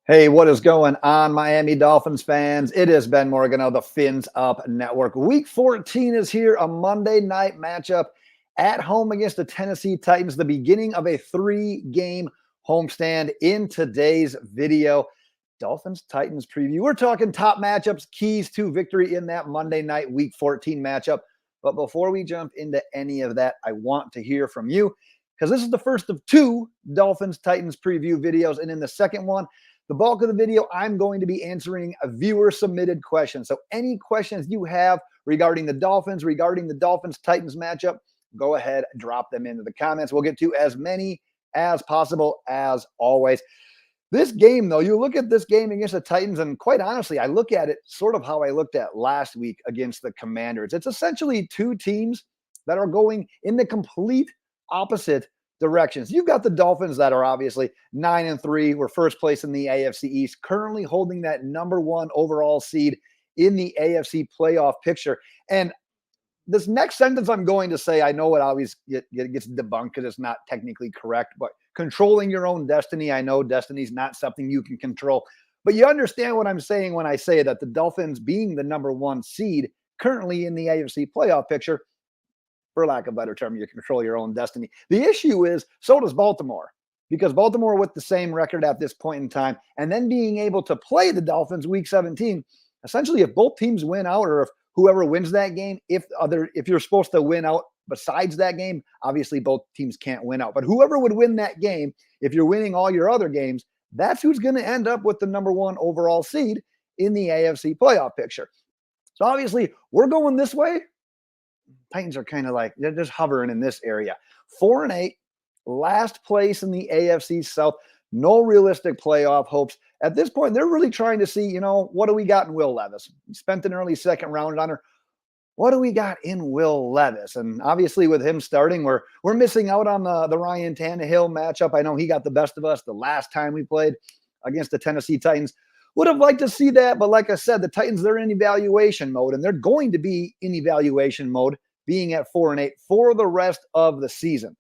Hey, what is going on, Miami Dolphins fans? It is Ben Morgan of the Fins Up Network. Week 14 is here, a Monday night matchup at home against the Tennessee Titans, the beginning of a three-game homestand. In today's video, Dolphins-Titans preview. We're talking top matchups, keys to victory in that Monday night Week 14 matchup. But before we jump into any of that, I want to hear from you because this is the first of two Dolphins-Titans preview videos. And in the second one, the bulk of the video, I'm going to be answering a viewer-submitted question. So any questions you have regarding the Dolphins-Titans matchup, go ahead, drop them into the comments. We'll get to as many as possible, as always. This game, though, you look at this game against the Titans, and quite honestly, I look at it sort of how I looked at last week against the Commanders. It's essentially two teams that are going in the complete opposite directions. You've got the Dolphins that are obviously 9-3. We're first place in the AFC East, currently holding that number one overall seed in the AFC playoff picture. And this next sentence I'm going to say, I know it always gets debunked because it's not technically correct, but controlling your own destiny. I know destiny is not something you can control, but you understand what I'm saying when I say that the Dolphins, being the number one seed currently in the AFC playoff picture, for lack of a better term, you control your own destiny. The issue is, so does Baltimore, because Baltimore with the same record at this point in time, and then being able to play the Dolphins week 17, essentially if both teams win out, or if whoever wins that game, if you're supposed to win out besides that game, obviously both teams can't win out, but whoever would win that game, if you're winning all your other games, that's who's going to end up with the number one overall seed in the AFC playoff picture. So obviously we're going this way. Titans are kind of like, they're just hovering in this area. 4-8, last place in the AFC South. No realistic playoff hopes. At this point, they're really trying to see, what do we got in Will Levis? We spent an early second round on her. What do we got in Will Levis? And obviously with him starting, we're missing out on the Ryan Tannehill matchup. I know he got the best of us the last time we played against the Tennessee Titans. Would have liked to see that, but like I said, the Titans, they're in evaluation mode, and they're going to be in evaluation mode, being at 4-8 for the rest of the season.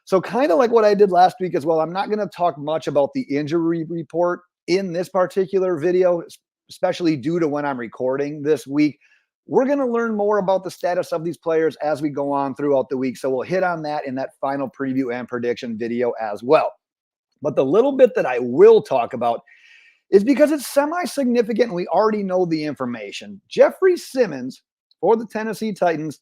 So kind of like what I did last week as well, I'm not going to talk much about the injury report in this particular video, especially due to when I'm recording this week. We're going to learn more about the status of these players as we go on throughout the week. So we'll hit on that in that final preview and prediction video as well. But the little bit that I will talk about is because it's semi-significant and we already know the information. Jeffrey Simmons for the Tennessee Titans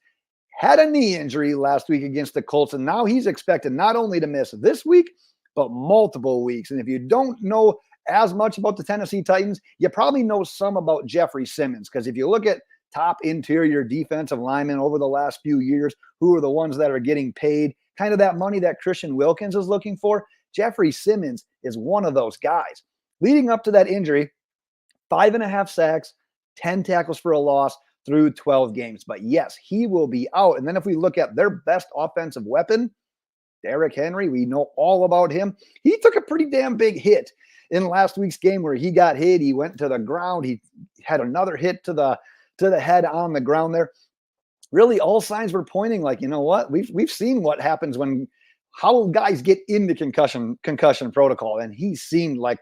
had a knee injury last week against the Colts, and now he's expected not only to miss this week, but multiple weeks. And if you don't know as much about the Tennessee Titans, you probably know some about Jeffrey Simmons, because if you look at top interior defensive linemen over the last few years, who are the ones that are getting paid kind of that money that Christian Wilkins is looking for, Jeffrey Simmons is one of those guys. Leading up to that injury, 5.5 sacks, 10 tackles for a loss, through 12 games. But yes, he will be out. And then if we look at their best offensive weapon, Derrick Henry, we know all about him. He took a pretty damn big hit in last week's game where he got hit. He went to the ground. He had another hit to the head on the ground there. Really, all signs were pointing like, you know what? We've seen what happens when how guys get into concussion protocol, and he seemed like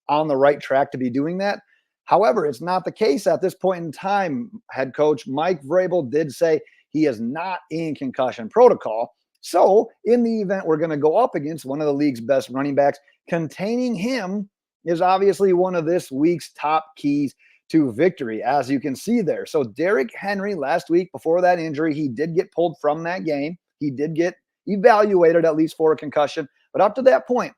on the right track to be doing that. However, it's not the case at this point in time. Head coach Mike Vrabel did say he is not in concussion protocol. So in the event we're going to go up against one of the league's best running backs, containing him is obviously one of this week's top keys to victory, as you can see there. So Derrick Henry last week, before that injury, he did get pulled from that game. He did get evaluated at least for a concussion. But up to that point,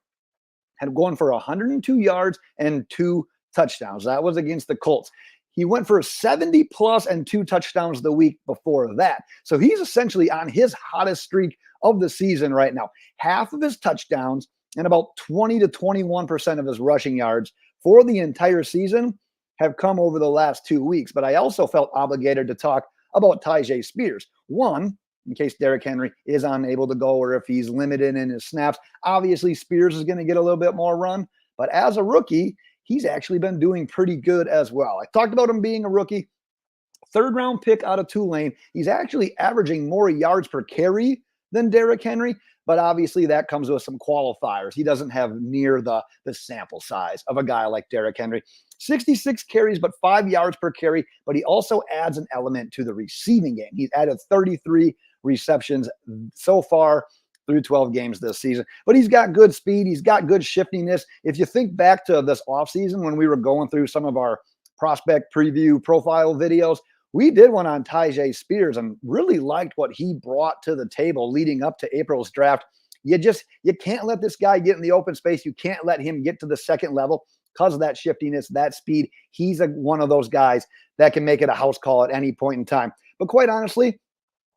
had gone for 102 yards and 2 touchdowns. That was against the Colts. He went for 70 plus and 2 touchdowns the week before that. So he's essentially on his hottest streak of the season right now. Half of his touchdowns and about 20 to 21% of his rushing yards for the entire season have come over the last 2 weeks. But I also felt obligated to talk about Tyjae Spears. One, in case Derrick Henry is unable to go or if he's limited in his snaps. Obviously, Spears is going to get a little bit more run. But as a rookie, he's actually been doing pretty good as well. I talked about him being a rookie. 3rd round pick out of Tulane. He's actually averaging more yards per carry than Derrick Henry, But obviously that comes with some qualifiers. He doesn't have near the sample size of a guy like Derrick Henry. 66 carries, but 5 yards per carry. But he also adds an element to the receiving game. He's added 33 receptions so far through 12 games this season. But he's got good speed. He's got good shiftiness. If you think back to this offseason when we were going through some of our prospect preview profile videos, we did one on Tyjae Spears and really liked what he brought to the table leading up to April's draft. You can't let this guy get in the open space. You can't let him get to the second level because of that shiftiness, that speed. He's one of those guys that can make it a house call at any point in time. But quite honestly,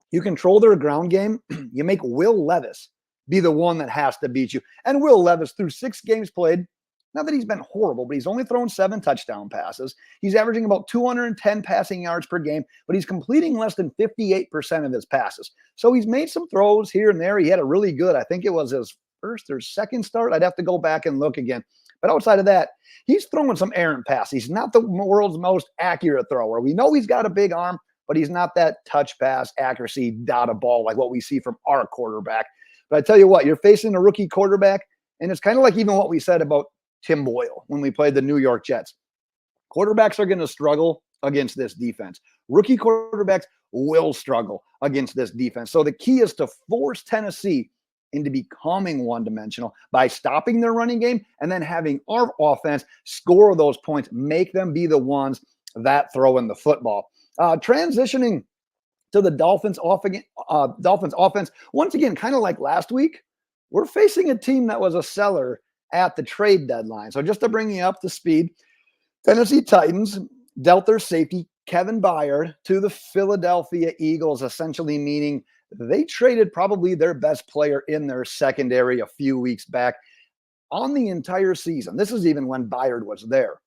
you control their ground game. You make Will Levis be the one that has to beat you. And Will Levis, through 6 games played, not that he's been horrible, but he's only thrown 7 touchdown passes. He's averaging about 210 passing yards per game, but he's completing less than 58% of his passes. So he's made some throws here and there. He had a really good, I think it was his first or second start. I'd have to go back and look again. But outside of that, he's throwing some errant passes. He's not the world's most accurate thrower. We know he's got a big arm, but he's not that touch pass accuracy dot a ball like what we see from our quarterback. But I tell you what, you're facing a rookie quarterback, and it's kind of like even what we said about Tim Boyle when we played the New York Jets. Quarterbacks are going to struggle against this defense. Rookie quarterbacks will struggle against this defense. So the key is to force Tennessee into becoming one-dimensional by stopping their running game and then having our offense score those points, make them be the ones that throw in the football. Transitioning to the Dolphins offense, once again, kind of like last week, we're facing a team that was a seller at the trade deadline. So just to bring you up to speed, Tennessee Titans dealt their safety, Kevin Byard, to the Philadelphia Eagles, essentially meaning they traded probably their best player in their secondary a few weeks back on the entire season. This is even when Byard was there.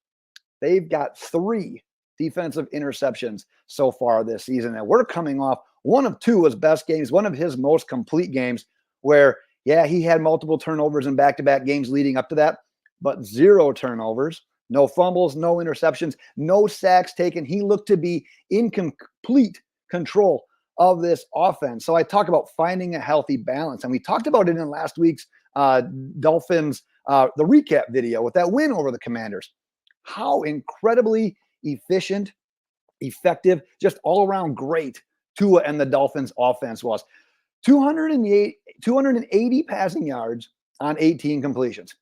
They've got 3 defensive interceptions so far this season. And we're coming off one of Tua's best games, one of his most complete games where, yeah, he had multiple turnovers in back-to-back games leading up to that, but 0 turnovers, no fumbles, no interceptions, no sacks taken. He looked to be in complete control of this offense. So I talk about finding a healthy balance. And we talked about it in last week's Dolphins, the recap video with that win over the Commanders. How incredibly efficient, effective, just all around great Tua and the Dolphins offense was. 280 passing yards on 18 completions.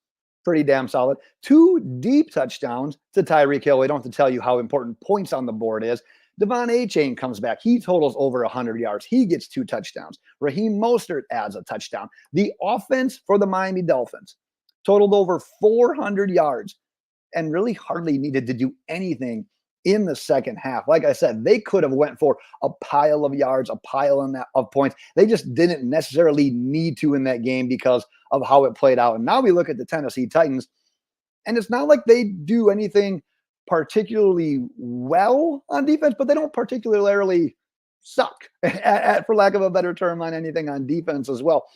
Pretty damn solid. 2 deep touchdowns to Tyreek Hill. We don't have to tell you how important points on the board is. Devon Achane comes back. He totals over 100 yards. He gets 2 touchdowns. Raheem Mostert adds a touchdown. The offense for the Miami Dolphins totaled over 400 yards and really hardly needed to do anything in the second half. Like I said, they could have went for a pile of yards, a pile of points. They just didn't necessarily need to in that game because of how it played out. And now we look at the Tennessee Titans, and it's not like they do anything particularly well on defense, but they don't particularly suck, for lack of a better term, on anything on defense as well.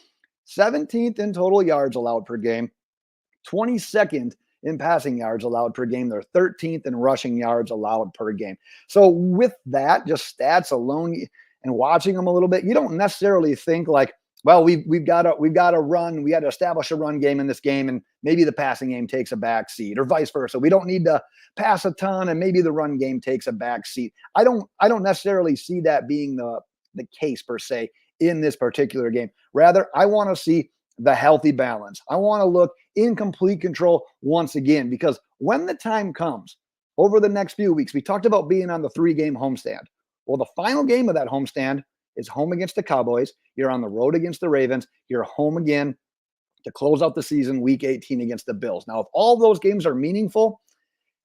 17th in total yards allowed per game, 22nd in passing yards allowed per game. They're 13th in rushing yards allowed per game. So with that, just stats alone and watching them a little bit, you don't necessarily think like, well, we've got to run. We got to establish a run game in this game, and maybe the passing game takes a back seat, or vice versa. We don't need to pass a ton, and maybe the run game takes a back seat. I don't necessarily see that being the case per se in this particular game. Rather, I want to see the healthy balance. I want to look in complete control once again, because when the time comes over the next few weeks, we talked about being on the 3-game homestand. Well, the final game of that homestand is home against the Cowboys. You're on the road against the Ravens. You're home again to close out the season, week 18 against the Bills. Now, if all those games are meaningful,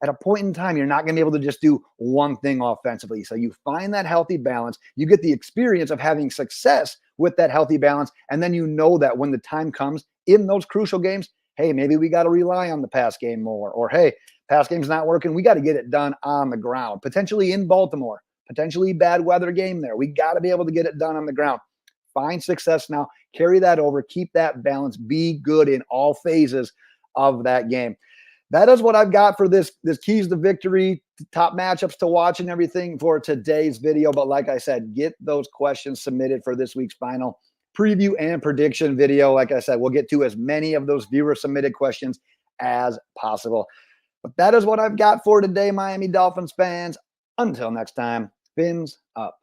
at a point in time, you're not going to be able to just do one thing offensively. So you find that healthy balance. You get the experience of having success with that healthy balance. And then you know that when the time comes in those crucial games, hey, maybe we got to rely on the pass game more. Or, hey, pass game's not working. We got to get it done on the ground, potentially in Baltimore, potentially bad weather game there. We got to be able to get it done on the ground. Find success now. Carry that over. Keep that balance. Be good in all phases of that game. That is what I've got for this keys to victory, top matchups to watch and everything for today's video. But like I said, get those questions submitted for this week's final preview and prediction video. Like I said, we'll get to as many of those viewer submitted questions as possible. But that is what I've got for today, Miami Dolphins fans. Until next time, fins up.